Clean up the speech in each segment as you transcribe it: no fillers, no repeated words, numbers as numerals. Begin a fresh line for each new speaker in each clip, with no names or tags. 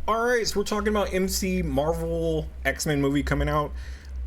All right, so we're talking about MC Marvel X-Men movie coming out.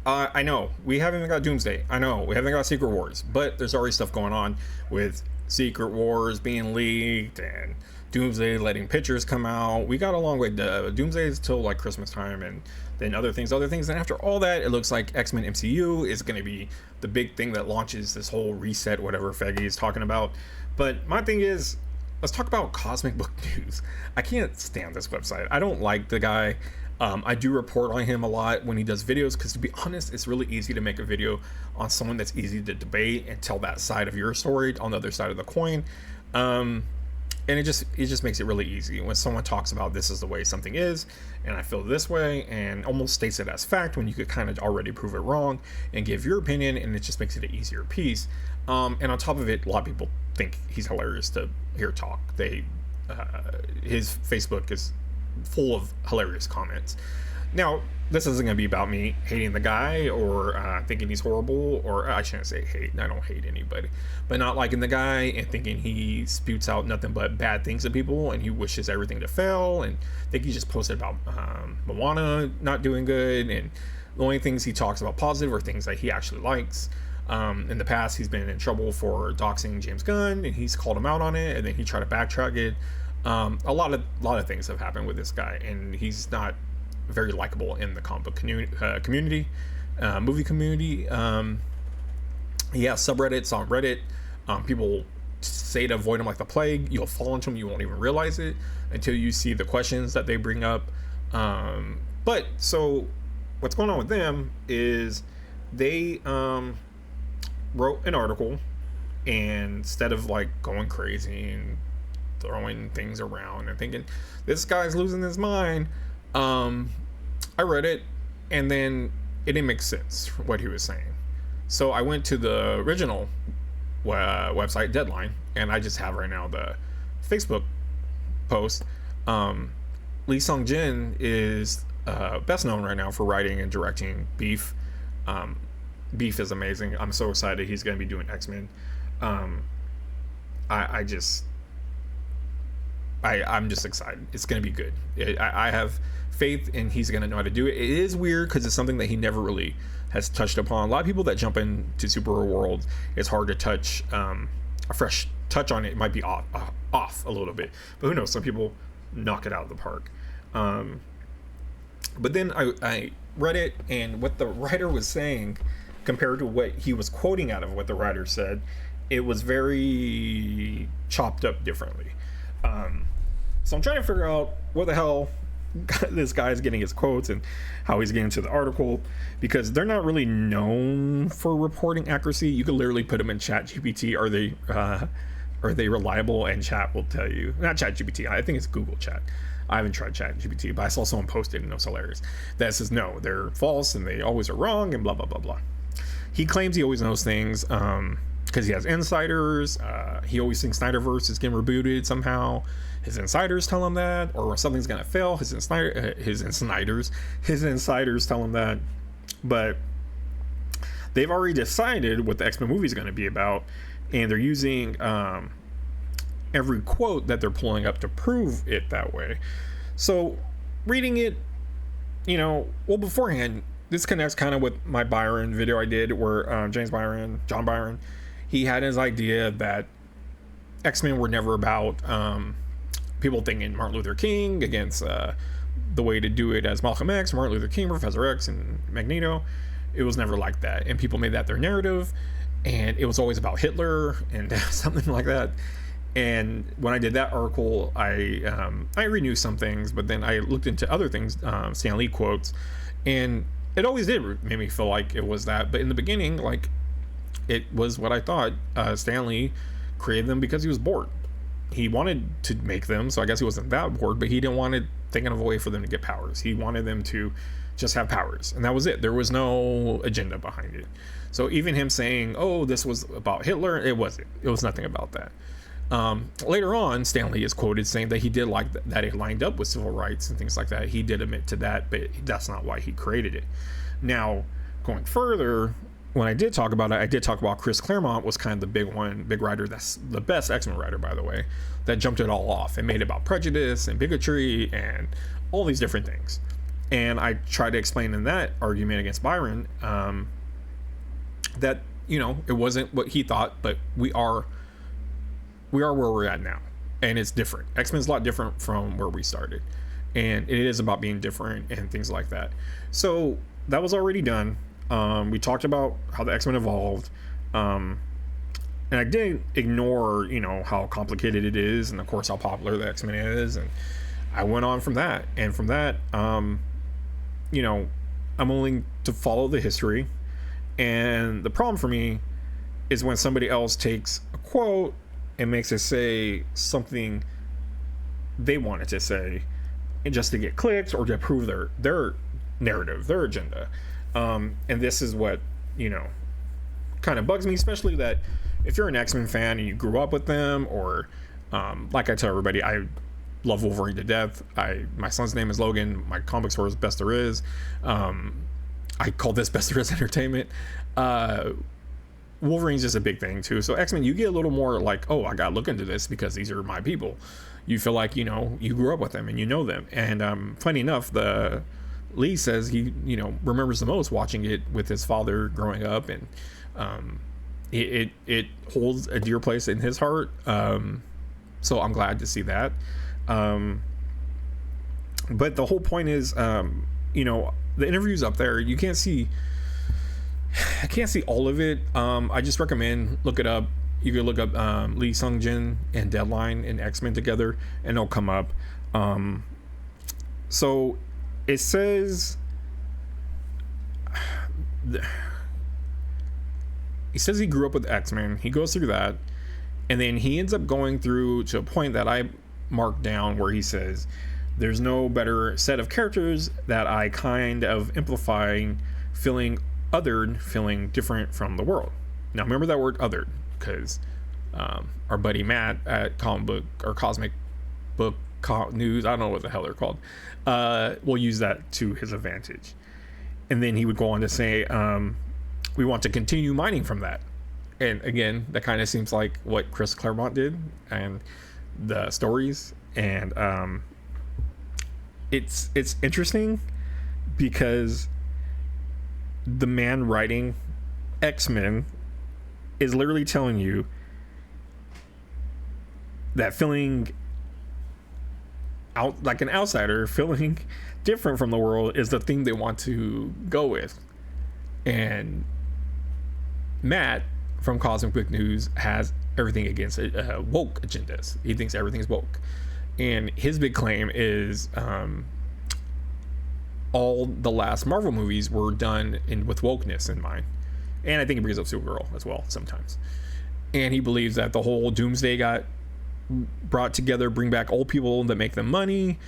I know we haven't even got Doomsday. I know we haven't got Secret Wars, but there's already stuff going on with Secret Wars being leaked and Doomsday letting pictures come out. We got a long way. Doomsday is till like Christmas time, and then other things. And after all that, it looks like X-Men MCU is going to be the big thing that launches this whole reset, whatever Feige is talking about. But my thing is, let's talk about Cosmic Book News. I can't stand this website. I don't like the guy. I do report on him a lot when he does videos, because to be honest, it's really easy to make a video on someone that's easy to debate and tell that side of your story on the other side of the coin. And it just makes it really easy when someone talks about this is the way something is, and I feel this way, and almost states it as fact when you could kind of already prove it wrong and give your opinion, and it just makes it an easier piece. And on top of it, a lot of people think he's hilarious to hear talk. His Facebook is full of hilarious comments. Now, this isn't going to be about me hating the guy or thinking he's horrible, or I shouldn't say hate. I don't hate anybody, but not liking the guy and thinking he spouts out nothing but bad things to people and he wishes everything to fail. And I think he just posted about Moana not doing good, and the only things he talks about positive are things that he actually likes. In the past, he's been in trouble for doxing James Gunn, and he's called him out on it, and then he tried to backtrack it. A lot of things have happened with this guy, and he's not very likable in the comic book community, movie community. He has subreddits on Reddit. People say to avoid him like the plague. You'll fall into him, you won't even realize it until you see the questions that they bring up. But so what's going on with them is they wrote an article, and instead of like going crazy and throwing things around and thinking this guy's losing his mind, I read it, and then it didn't make sense for what he was saying. So I went to the original website, Deadline, and I just have right now the Facebook post. Lee Sung-jin is best known right now for writing and directing Beef. Beef is amazing. I'm so excited he's going to be doing X-Men. I'm just excited. It's going to be good. I have faith in he's going to know how to do it. It is weird because it's something that he never really has touched upon. A lot of people that jump into superhero world, it's hard to touch. A fresh touch on it might be off a little bit. But who knows? Some people knock it out of the park. But then I read it, and what the writer was saying compared to what he was quoting out of what the writer said, it was very chopped up differently. So I'm trying to figure out what the hell this guy is getting his quotes and how he's getting to the article, because they're not really known for reporting accuracy. You could literally put them in Chat GPT. Are they reliable? And Chat will tell you. Not Chat GPT. I think it's Google Chat. I haven't tried Chat GPT, but I saw someone post it, and it was hilarious. That says no, they're false and they always are wrong and blah blah blah blah. He claims he always knows things because he has insiders. He always thinks Snyderverse is getting rebooted somehow. His insiders tell him that, or something's gonna fail. His insiders tell him that. But they've already decided what the X-Men movie is going to be about, and they're using every quote that they're pulling up to prove it that way. So reading it, beforehand, this connects kind of with my Byron video I did where John Byron, he had his idea that X-Men were never about people thinking Martin Luther King against the way to do it as Malcolm X, Martin Luther King, Professor X, and Magneto. It was never like that, and people made that their narrative, and it was always about Hitler and something like that. And when I did that article, I renewed some things, but then I looked into other things, Stan Lee quotes, and it always did make me feel like it was that. But in the beginning, like, it was what I thought. Stan Lee created them because he was bored. He wanted to make them, so I guess he wasn't that bored, but he didn't want to think of a way for them to get powers. He wanted them to just have powers, and that was it. There was no agenda behind it. So even him saying, oh, this was about Hitler, it wasn't. It was nothing about that. Later on, Stan Lee is quoted saying that he did like that it lined up with civil rights and things like that. He did admit to that, but that's not why he created it. Now, going further, when I did talk about it, I did talk about Chris Claremont was kind of the big writer. That's the best X-Men writer, by the way, that jumped it all off and made it about prejudice and bigotry and all these different things. And I tried to explain in that argument against Byron that, you know, it wasn't what he thought, but we are where we're at now, and it's different. X-Men's a lot different from where we started, and it is about being different and things like that. So that was already done. We talked about how the X-Men evolved, and I didn't ignore, you know, how complicated it is, and of course how popular the X-Men is, and I went on from that. And from that, you know, I'm willing to follow the history. And the problem for me is when somebody else takes a quote and makes it say something they wanted to say, and just to get clicks or to prove their narrative, their agenda. And this is what, you know, kind of bugs me, especially that if you're an X-Men fan and you grew up with them, or like I tell everybody, I love Wolverine to death. My son's name is Logan. My comic store is Best There Is. I call this Best There Is Entertainment. Wolverine's just a big thing too. So X-Men, you get a little more like, oh, I gotta look into this because these are my people. You feel like, you know, you grew up with them and you know them. And funny enough, the Lee says he, you know, remembers the most watching it with his father growing up, and it holds a dear place in his heart. So I'm glad to see that. But the whole point is, you know, the interview's up there. I can't see all of it. I just recommend look it up. You can look up Lee Sung-jin and Deadline and X-Men together, and it'll come up. So it says he grew up with X-Men. He goes through that, and then he ends up going through to a point that I marked down where he says there's no better set of characters that I kind of amplifying feeling othered, feeling different from the world. Now remember that word othered, because our buddy Matt at Comic Book or Cosmic Book News, I don't know what the hell they're called, will use that to his advantage. And then he would go on to say, we want to continue mining from that. And again, that kind of seems like what Chris Claremont did and the stories. And it's interesting because the man writing X-Men is literally telling you that feeling out like an outsider, feeling different from the world is the thing they want to go with. And Matt from Cosmic Book News has everything against woke agendas. He thinks everything's woke, and his big claim is all the last Marvel movies were done with wokeness in mind. And I think he brings up Supergirl as well sometimes. And he believes that the whole Doomsday got brought together, bring back old people that make them money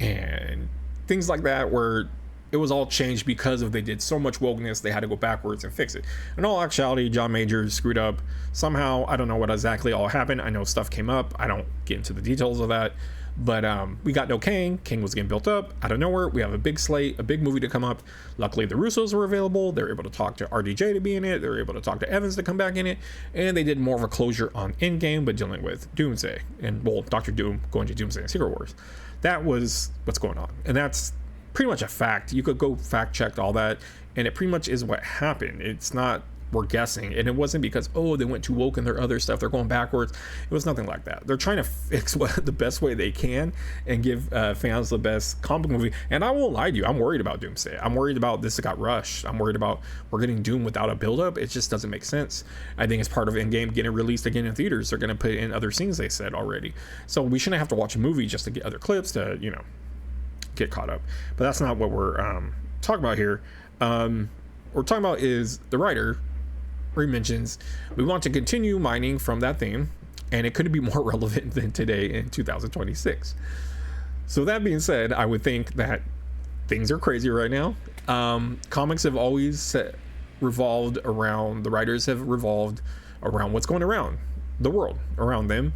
and things like that, where it was all changed because of they did so much wokeness, they had to go backwards and fix it. In all actuality, John Majors screwed up somehow. I don't know what exactly all happened. I know stuff came up. I don't get into the details of that. But we got no Kang. Kang was getting built up out of nowhere. We have a big slate, a big movie to come up. Luckily, the Russos were available. They were able to talk to RDJ to be in it. They were able to talk to Evans to come back in it. And they did more of a closure on Endgame, but dealing with Doomsday. And, well, Dr. Doom going to Doomsday and Secret Wars. That was what's going on. And that's pretty much a fact. You could go fact check all that, and it pretty much is what happened. It's not we're guessing, and it wasn't because they went too woke in their other stuff, they're going backwards. It was nothing like that. They're trying to fix the best way they can and give fans the best comic movie. And I won't lie to you, I'm worried about Doomsday. I'm worried about this got rushed. I'm worried about we're getting Doom without a build-up. It just doesn't make sense. I think it's part of Endgame getting released again in theaters. They're going to put in other scenes they said already, so we shouldn't have to watch a movie just to get other clips to get caught up. But that's not what we're talking about here. What we're talking about is the writer, where he mentions we want to continue mining from that theme, and it couldn't be more relevant than today in 2026. So that being said, I would think that things are crazy right now. Comics have always revolved around, the writers have revolved around what's going around the world around them,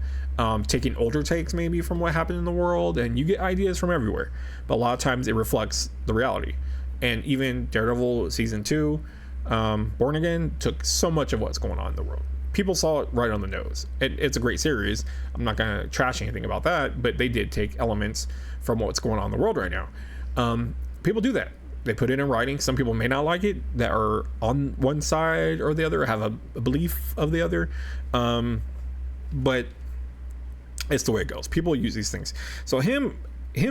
taking older takes maybe from what happened in the world, and you get ideas from everywhere, but a lot of times it reflects the reality. And even Daredevil season 2, Born Again, took so much of what's going on in the world. people saw it right on the nose. It's a great series. I'm not going to trash anything about that, but they did take elements from what's going on in the world right now. People do that. They put it in writing. Some people may not like it, that are on one side or the other, have a belief of the other. But it's the way it goes. People use these things. So him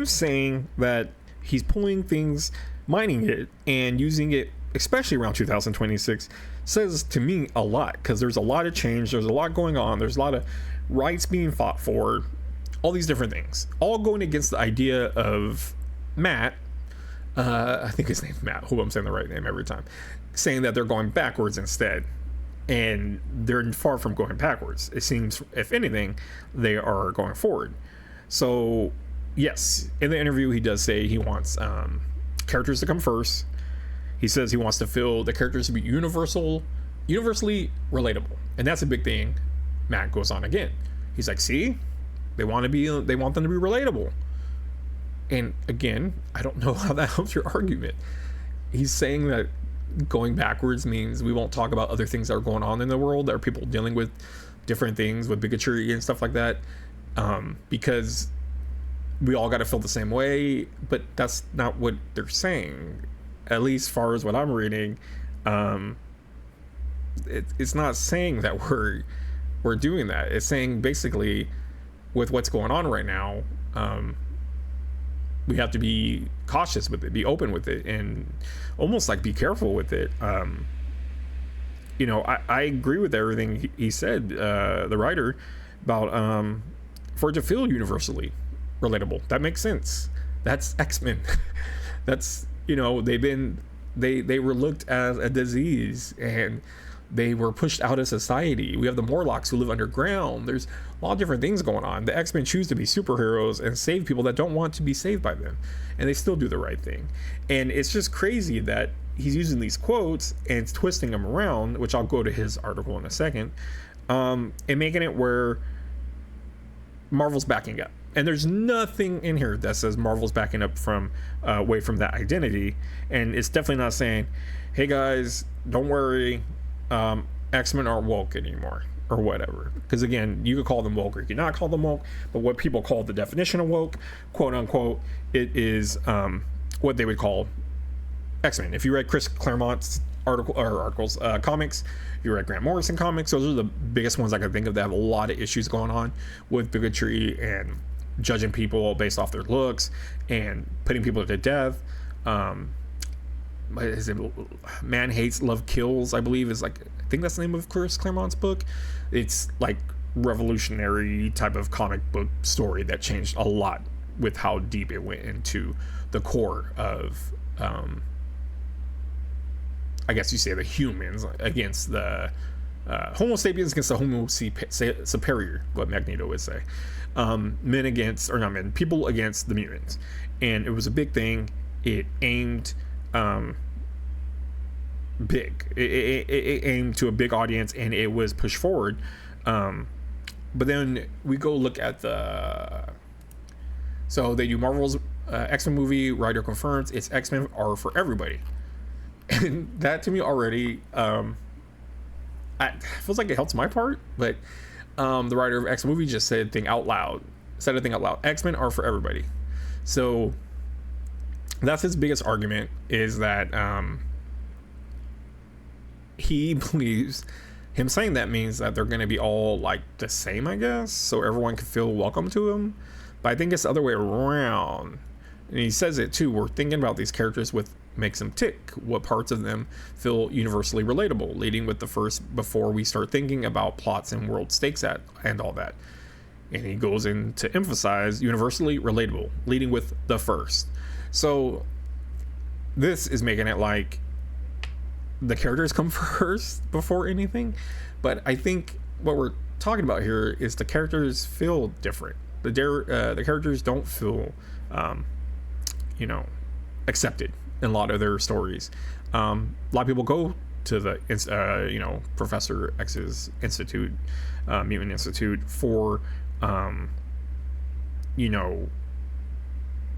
saying that he's pulling things, mining it, and using it, especially around 2026, says to me a lot, because there's a lot of change, there's a lot going on, there's a lot of rights being fought for, all these different things, all going against the idea of Matt, I think his name's Matt, hope I'm saying the right name every time, saying that they're going backwards instead. And they're far from going backwards. It seems, if anything, they are going forward. So yes, in the interview he does say he wants characters to come first. He says he wants to feel the characters to be universally relatable, and that's a big thing. Matt goes on again. He's like, see, they want them to be relatable. And again, I don't know how that helps your argument. He's saying that going backwards means we won't talk about other things that are going on in the world. There are people dealing with different things, with bigotry and stuff like that, because we all got to feel the same way. But that's not what they're saying, at least as far as what I'm reading. It's not saying that we're doing that. It's saying basically, with what's going on right now, we have to be cautious with it, be open with it, and almost like be careful with it. I agree with everything he said, the writer, about for it to feel universally relatable. That makes sense. That's XMen. That's, they were looked as a disease, and they were pushed out of society. We have the Morlocks who live underground. There's a lot of different things going on. The X-Men choose to be superheroes and save people that don't want to be saved by them, and they still do the right thing. And it's just crazy that he's using these quotes and twisting them around, which I'll go to his article in a second, and making it where Marvel's backing up. And there's nothing in here that says Marvel's backing up from away from that identity. And it's definitely not saying, hey guys, don't worry, X-Men aren't woke anymore, or whatever. Because again, you could call them woke or you could not call them woke, but what people call the definition of woke, quote unquote, it is what they would call X-Men. If you read Chris Claremont's comics, if you read Grant Morrison comics, those are the biggest ones I can think of that have a lot of issues going on with bigotry and judging people based off their looks and putting people to death. Is it Man Hates, Love Kills, I believe, is like, I think that's the name of Chris Claremont's book. It's like revolutionary type of comic book story that changed a lot with how deep it went into the core of I guess you say the humans against the Homo sapiens against the Homo superior, what Magneto would say. People against the mutants. And it was a big thing. It aimed big. It aimed to a big audience, and it was pushed forward. But then we go look at so they do Marvel's X-Men movie. Writer confirms it's X-Men are for everybody. And that to me already feels like it helps my part, but the writer of X movie just said a thing out loud. X-Men are for everybody. So that's his biggest argument, is that he believes him saying that means that they're going to be all like the same, I guess, so everyone can feel welcome to him. But I think it's the other way around. And he says it too. We're thinking about these characters with makes them tick, what parts of them feel universally relatable, leading with the first before we start thinking about plots and world stakes and all that. And he goes in to emphasize universally relatable, leading with the first. So this is making it like the characters come first before anything. But I think what we're talking about here is the characters feel different. The characters don't feel accepted in a lot of their stories. A lot of people go to the Professor X's institute, Mutant Institute, for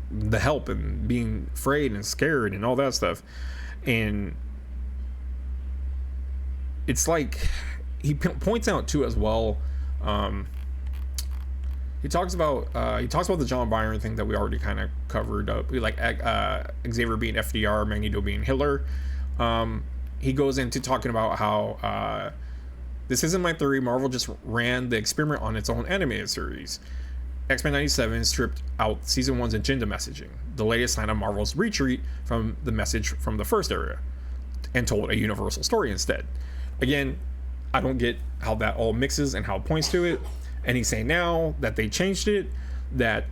the help and being afraid and scared and all that stuff. And it's like points out too as well. He talks about the John Byron thing that we already kind of covered up. We like Xavier being FDR, Magneto being Hitler. He goes into talking about how this isn't my theory. Marvel just ran the experiment on its own animated series. X-Men 97 stripped out season 1's agenda messaging, the latest sign of Marvel's retreat from the message from the first era, and told a universal story instead. Again, I don't get how that all mixes and how it points to it. And he's saying now that they changed it, that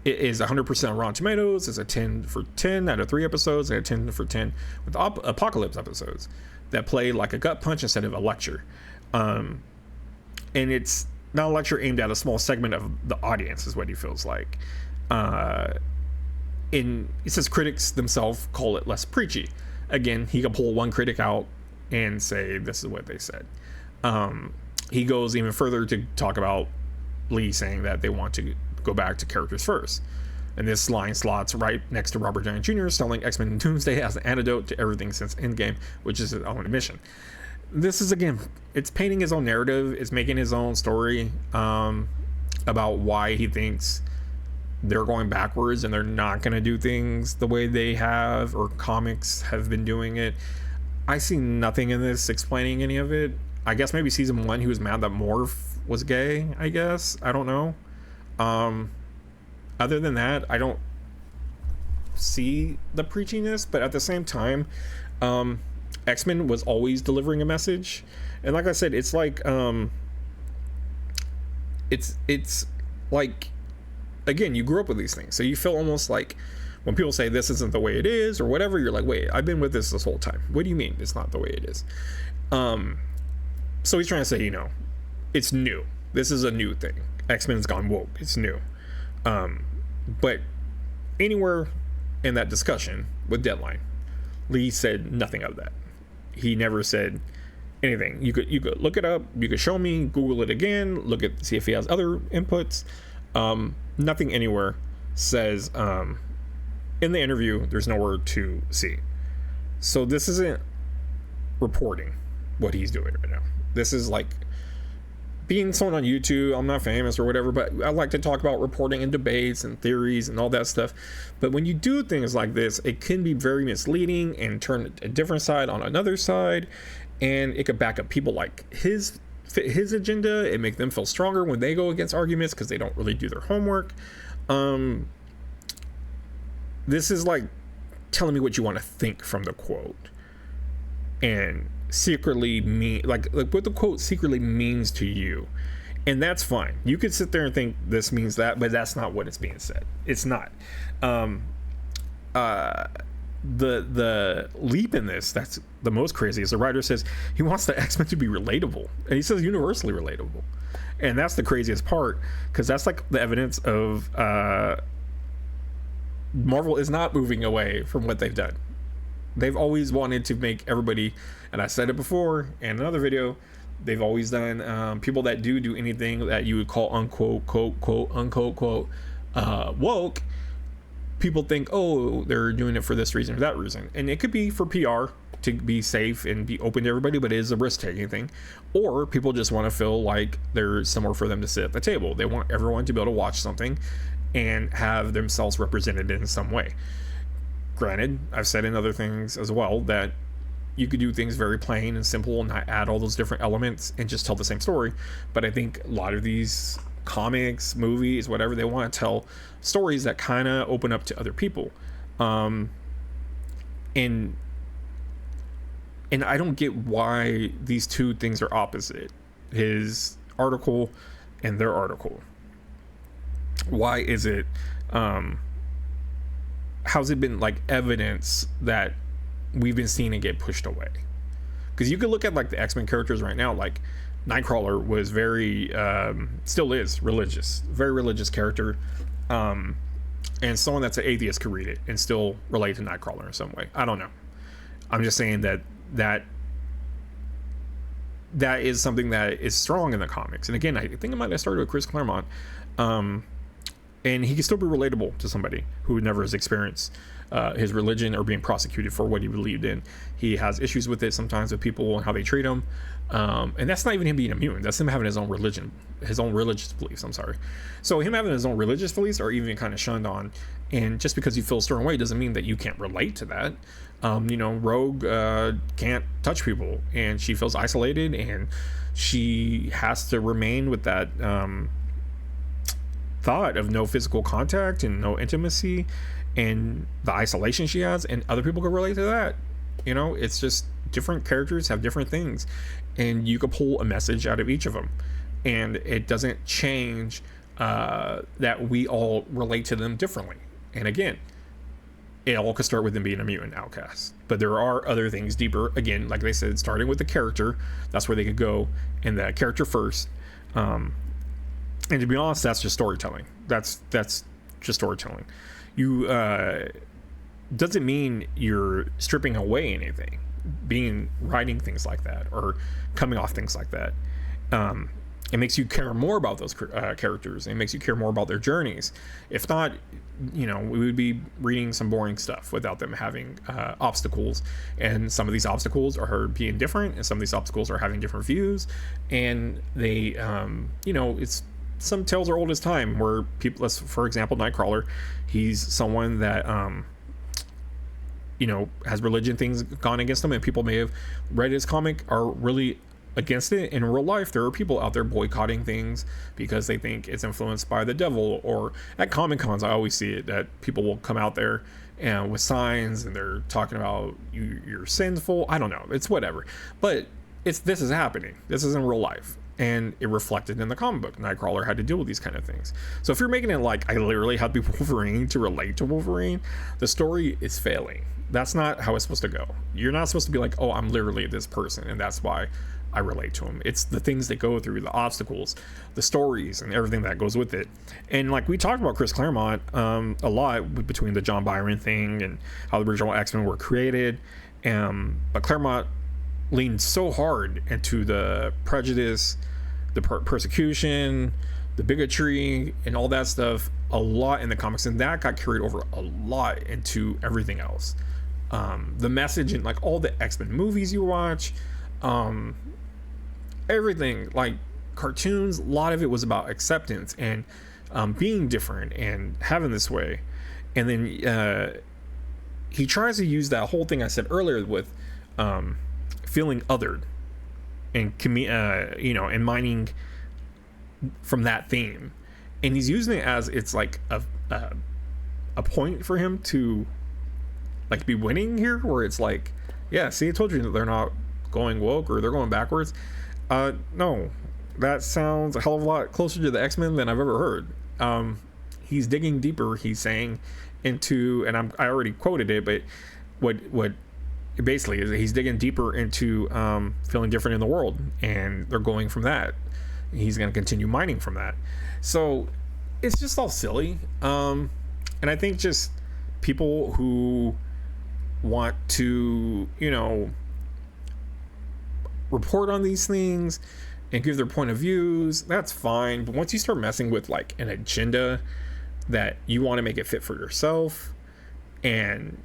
it is 100% Rotten Tomatoes. It's a 10 for 10 out of 3 episodes, and a 10 for 10 with Apocalypse episodes that play like a gut punch instead of a lecture. And it's not a lecture aimed at a small segment of the audience, is what he feels like. It says critics themselves call it less preachy. Again, he can pull one critic out and say this is what they said. He goes even further to talk about Lee saying that they want to go back to characters first. And this line slots right next to Robert Downey Jr. selling X-Men Doomsday as an antidote to everything since Endgame, which is his own admission. This is, again, it's painting his own narrative. It's making his own story about why he thinks they're going backwards and they're not going to do things the way they have or comics have been doing it. I see nothing in this explaining any of it. I guess maybe season 1 he was mad that Morph was gay, I guess. I don't know. Other than that, I don't see the preachiness, but at the same time, X-Men was always delivering a message. And like I said, it's like it's like, again, you grew up with these things, so you feel almost like when people say this isn't the way it is or whatever, you're like, wait, I've been with this whole time. What do you mean it's not the way it is? So he's trying to say, it's new. This is a new thing. X-Men's gone woke. It's new. But anywhere in that discussion with Deadline, Lee said nothing of that. He never said anything. You could look it up. You could show me, Google it again, see if he has other inputs. Nothing anywhere says in the interview there's nowhere to see. So this isn't reporting what he's doing right now. This is like being someone on YouTube. I'm not famous or whatever, but I like to talk about reporting and debates and theories and all that stuff. But when you do things like this, it can be very misleading and turn a different side on another side, and it could back up people like his agenda and make them feel stronger when they go against arguments because they don't really do their homework. This is like telling me what you want to think from the quote, and secretly mean like what the quote secretly means to you, and that's fine. You could sit there and think this means that, but that's not what it's being said. It's not. The leap in this that's the most crazy is the writer says he wants the X-Men to be relatable, and he says universally relatable, and that's the craziest part, because that's like the evidence of Marvel is not moving away from what they've done. They've always wanted to make everybody, and I said it before in another video, they've always done people that do anything that you would call unquote quote unquote quote woke. People think, oh, they're doing it for this reason or that reason, and it could be for PR to be safe and be open to everybody, but it is a risk-taking thing. Or people just want to feel like there's somewhere for them to sit at the table. They want everyone to be able to watch something and have themselves represented in some way. Granted, I've said in other things as well that you could do things very plain and simple and not add all those different elements and just tell the same story. But I think a lot of these comics, movies, whatever, they want to tell stories that kind of open up to other people. And I don't get why these two things are opposite. His article and their article. Why is it how's it been like evidence that we've been seeing it get pushed away? Because you could look at like the X-Men characters right now, like Nightcrawler was very still is religious, very religious character, and someone that's an atheist could read it and still relate to Nightcrawler in some way. I don't know, I'm just saying that is something that is strong in the comics. And again, I think it might have started with Chris Claremont, and he can still be relatable to somebody who never has experienced his religion or being prosecuted for what he believed in. He has issues with it sometimes with people and how they treat him, and that's not even him being immune. That's him having his own religion, his own religious beliefs. I'm sorry. So him having his own religious beliefs are even kind of shunned on, and just because you feel a certain way doesn't mean that you can't relate to that. Rogue can't touch people, and she feels isolated, and she has to remain with that thought of no physical contact and no intimacy, and the isolation she has, and other people can relate to that. It's just different characters have different things, and you can pull a message out of each of them, and it doesn't change that we all relate to them differently. And again, it all could start with them being a mutant outcast, but there are other things deeper. Again, like they said, starting with the character, that's where they could go, and the character first. And to be honest, that's just storytelling. That's just storytelling. You doesn't mean you're stripping away anything, writing things like that or coming off things like that. It makes you care more about those characters. It makes you care more about their journeys. If not, we would be reading some boring stuff without them having obstacles. And some of these obstacles are being different, and some of these obstacles are having different views. And they, it's some tales are old as time, where people, for example, Nightcrawler, he's someone that has religion things gone against him, and people may have read his comic are really against it. In real life, there are people out there boycotting things because they think it's influenced by the devil. Or at Comic Cons, I always see it, that people will come out there and with signs, and they're talking about you're sinful. I don't know, it's whatever, but this is happening. This is in real life, and it reflected in the comic book. Nightcrawler had to deal with these kind of things. So if you're making it like I literally had to be Wolverine to relate to Wolverine, the story is failing. That's not how it's supposed to go. You're not supposed to be like, oh, I'm literally this person, and that's why I relate to him. It's the things they go through, the obstacles, the stories, and everything that goes with it. And like we talked about Chris Claremont a lot between the John Byron thing and how the original X-Men were created, but Claremont leaned so hard into the prejudice, the persecution, the bigotry, and all that stuff a lot in the comics, and that got carried over a lot into everything else. The message in like all the X-Men movies you watch, everything, like cartoons, a lot of it was about acceptance and being different and having this way. And then he tries to use that whole thing I said earlier with feeling othered and and mining from that theme, and he's using it as it's like a point for him to like be winning here, where it's like, yeah, see, I told you that they're not going woke or they're going backwards. No, that sounds a hell of a lot closer to the X-Men than I've ever heard. He's digging deeper, he's saying, into, and I already quoted it, but what basically is he's digging deeper into feeling different in the world, and they're going from that. He's going to continue mining from that. So it's just all silly. And I think just people who want to, report on these things and give their point of views, that's fine. But once you start messing with like an agenda that you want to make it fit for yourself, and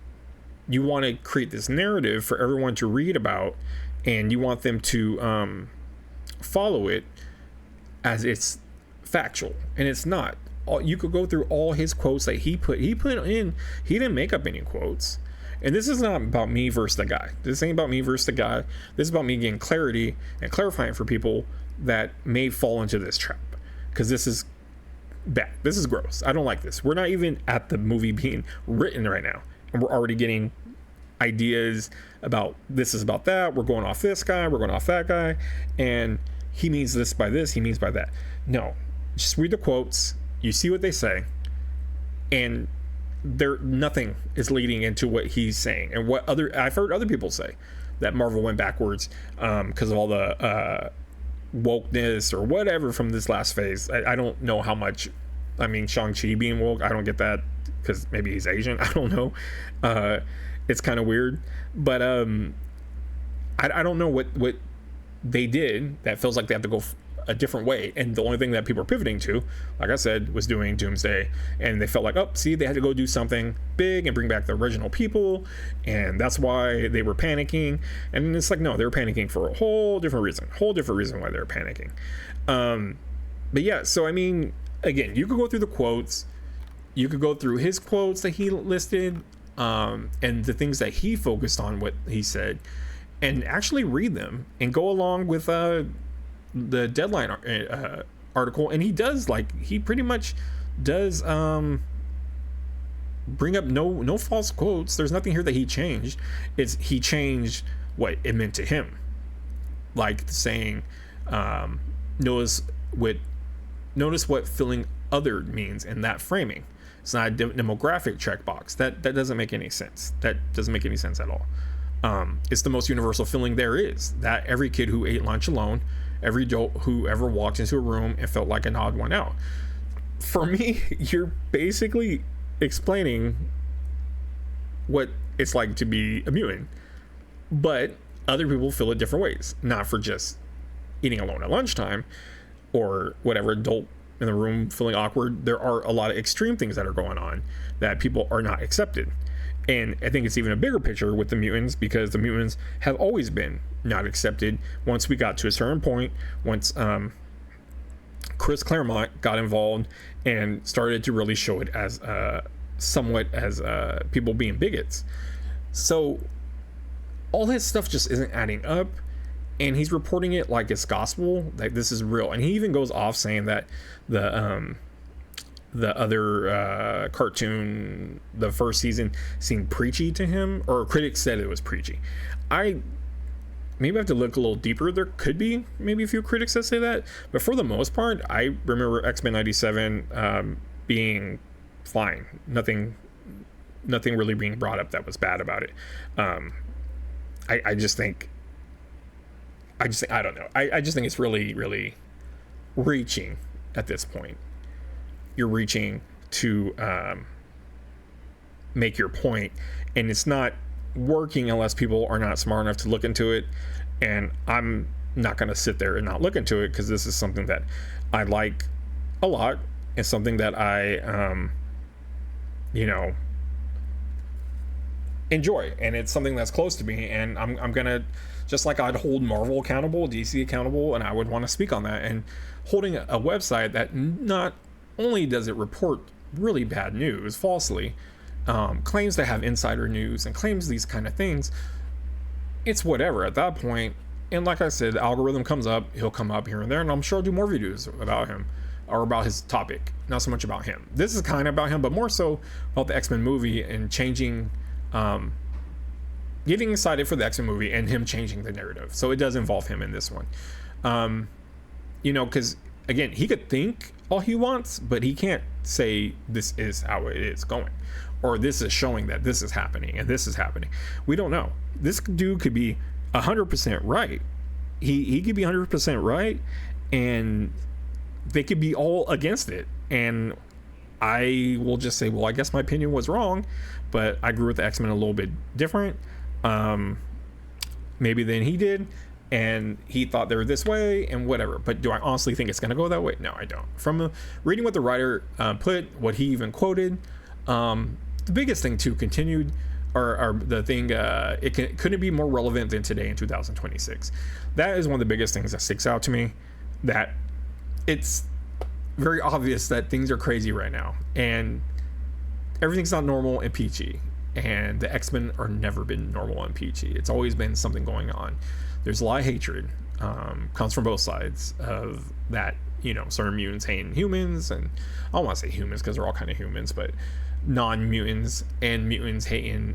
you want to create this narrative for everyone to read about, and you want them to follow it as it's factual, and it's not. You could go through all his quotes that he put in. He didn't make up any quotes. And this is not about me versus the guy. This ain't about me versus the guy. This is about me getting clarity and clarifying for people that may fall into this trap, because this is bad. This is gross. I don't like this. We're not even at the movie being written right now, and we're already getting ideas about this is about that. We're going off this guy. We're going off that guy. And he means this by this. He means by that. No. Just read the quotes. You see what they say. And nothing is leading into what he's saying, and what I've heard other people say that Marvel went backwards because of all the wokeness or whatever from this last phase. I don't know how much. I mean, Shang-Chi being woke, I don't get that, because maybe he's Asian. I don't know. It's kind of weird, but I don't know what they did that feels like they have to go a different way, and the only thing that people are pivoting to, like I said, was doing Doomsday, and they felt like, oh, see, they had to go do something big and bring back the original people, and that's why they were panicking. And it's like, no, they were panicking for a whole different reason why they were panicking. But yeah, so I mean, again, you could go through the quotes, you could go through his quotes that he listed, and the things that he focused on, what he said, and actually read them and go along with the Deadline article. And he pretty much does bring up no false quotes. There's nothing here that he changed. He changed what it meant to him, like saying, notice what feeling other means in that framing. It's not a demographic checkbox. That doesn't make any sense. That doesn't make any sense at all. It's the most universal feeling there is, that every kid who ate lunch alone, every adult who ever walked into a room and felt like an odd one out. For me, you're basically explaining what it's like to be a mutant, but other people feel it different ways, not for just eating alone at lunchtime or whatever, adult in the room feeling awkward. There are a lot of extreme things that are going on that people are not accepted. And I think it's even a bigger picture with the mutants, because the mutants have always been not accepted. Once we got to a certain point, once Chris Claremont got involved and started to really show it as somewhat as people being bigots. So all his stuff just isn't adding up, and he's reporting it like it's gospel, like this is real. And he even goes off saying that the other cartoon, the first season, seemed preachy to him, or critics said it was preachy. I maybe have to look a little deeper. There could be maybe a few critics that say that, but for the most part, I remember X-Men 97 being fine. Nothing really being brought up that was bad about it. I just think I don't know. I just think it's really, really reaching at this point. You're reaching to make your point, and it's not working unless people are not smart enough to look into it. And I'm not going to sit there and not look into it, because this is something that I like a lot. It's something that I enjoy, and it's something that's close to me, and I'm gonna, just like I'd hold Marvel accountable, DC accountable, and I would want to speak on that. And holding a website that not only does it report really bad news falsely, claims to have insider news and claims these kind of things, it's whatever at that point. And like I said, the algorithm comes up, he'll come up here and there, and I'm sure I'll do more videos about him or about his topic, not so much about him. This is kind of about him, but more so about the X-Men movie and changing, getting excited for the X-Men movie and him changing the narrative. So it does involve him in this one. Because again, he could think all he wants, but he can't say this is how it is going, or this is showing that this is happening and this is happening. We don't know. This dude could be 100% right. He could be 100% right, and they could be all against it. And I will just say, well, I guess my opinion was wrong, but I grew with the X-Men a little bit different, maybe than he did, and he thought they were this way and whatever. But do I honestly think it's going to go that way? No, I don't. From reading what the writer put, what he even quoted, the biggest thing too continued, or the thing, couldn't be more relevant than today in 2026. That is one of the biggest things that sticks out to me, that it's very obvious that things are crazy right now, and everything's not normal and peachy, and the X-Men are never been normal and peachy. It's always been something going on. There's a lot of hatred, comes from both sides of that, certain mutants hating humans, and I don't want to say humans because they're all kind of humans, but non-mutants, and mutants hating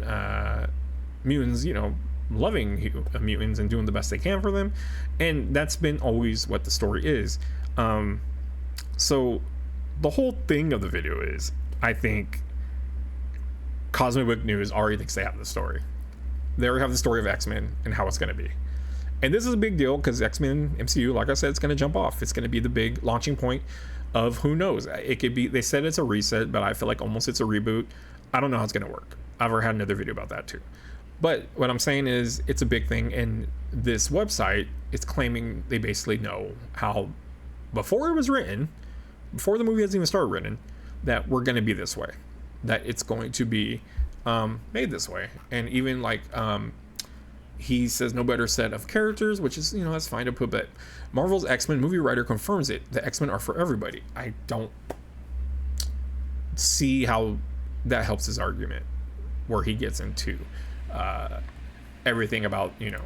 mutants, loving mutants and doing the best they can for them. And that's been always what the story is. So the whole thing of the video is, I think Cosmic Book News already thinks they have the story. They already have the story of X-Men and how it's going to be. And this is a big deal because X-Men MCU, like I said, it's going to jump off. It's going to be the big launching point of who knows. It could be, they said it's a reset, but I feel like almost it's a reboot. I don't know how it's going to work. I've already had another video about that too. But what I'm saying is, it's a big thing, and this website is claiming they basically know how before it was written, before the movie has even started written, that we're going to be this way, that it's going to be made this way. And even like he says no better set of characters, which is, you know, that's fine to put, but Marvel's X-Men movie writer confirms it. The X-Men are for everybody. I don't see how that helps his argument, where he gets into everything about, you know,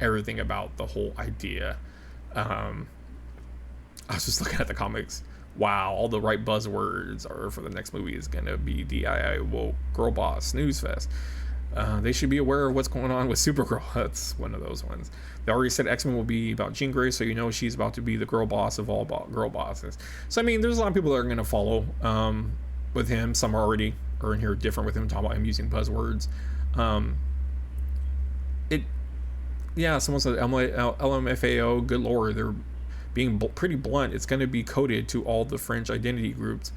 everything about the whole idea. I was just looking at the comics. Wow, all the right buzzwords are for the next movie is gonna be DIY woke girl boss snooze fest. They should be aware of what's going on with Supergirl. That's one of those ones. They already said X-Men will be about Jean Grey, so you know she's about to be the girl boss of all girl bosses. So I mean, there's a lot of people that are going to follow with him. Some already are in here different with him, talking about him using buzzwords. Someone said LMFAO. Good lord, they're being pretty blunt. It's going to be coded to all the fringe identity groups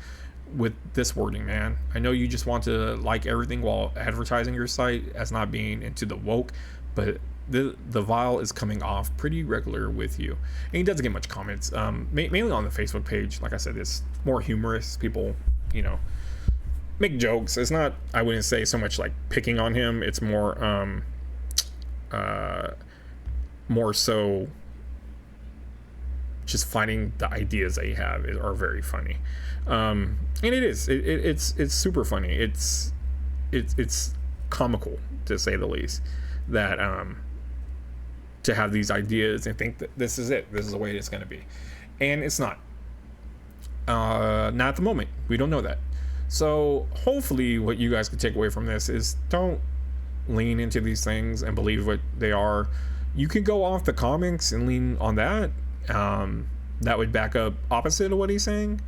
with this wording, man. I know you just want to like everything while advertising your site as not being into the woke, but the vial is coming off pretty regular with you. And he doesn't get much comments, mainly on the Facebook page. Like I said, it's more humorous. People, you know, make jokes. It's not, I wouldn't say so much like picking on him. It's more more so just finding the ideas that you have are very funny. And it's super funny. It's comical, to say the least, that to have these ideas and think that this is it, this is the way it's going to be, and it's not at the moment. We don't know that. So hopefully what you guys can take away from this is don't lean into these things and believe what they are. You can go off the comics and lean on that. That would back up opposite of what he's saying.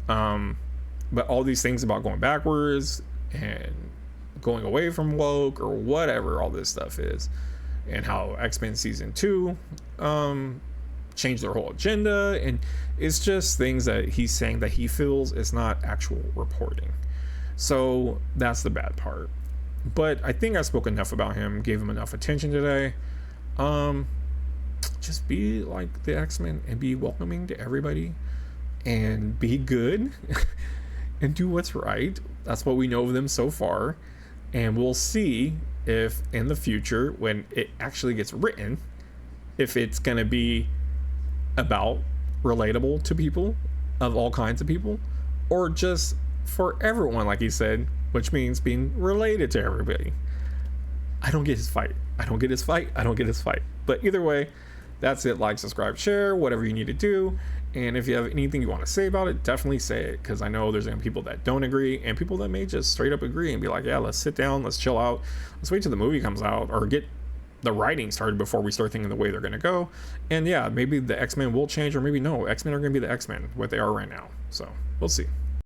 But all these things about going backwards and going away from woke or whatever all this stuff is, and how X-Men season 2 changed their whole agenda, and it's just things that he's saying that he feels is not actual reporting. So that's the bad part. But I think I spoke enough about him, gave him enough attention today. Just be like the X-Men and be welcoming to everybody and be good and do what's right. That's what we know of them so far. And we'll see if in the future, when it actually gets written, if it's going to be about relatable to people of all kinds of people, or just for everyone, like he said, which means being related to everybody. I don't get his fight. But either way, that's it. Like, subscribe, share, whatever you need to do. And if you have anything you want to say about it, definitely say it, because I know there's going to be people that don't agree and people that may just straight up agree and be like, yeah, let's sit down, let's chill out, let's wait till the movie comes out, or get the writing started before we start thinking the way they're going to go. And yeah, maybe the X-Men will change, or maybe no, X-Men are going to be the X-Men, what they are right now. So we'll see.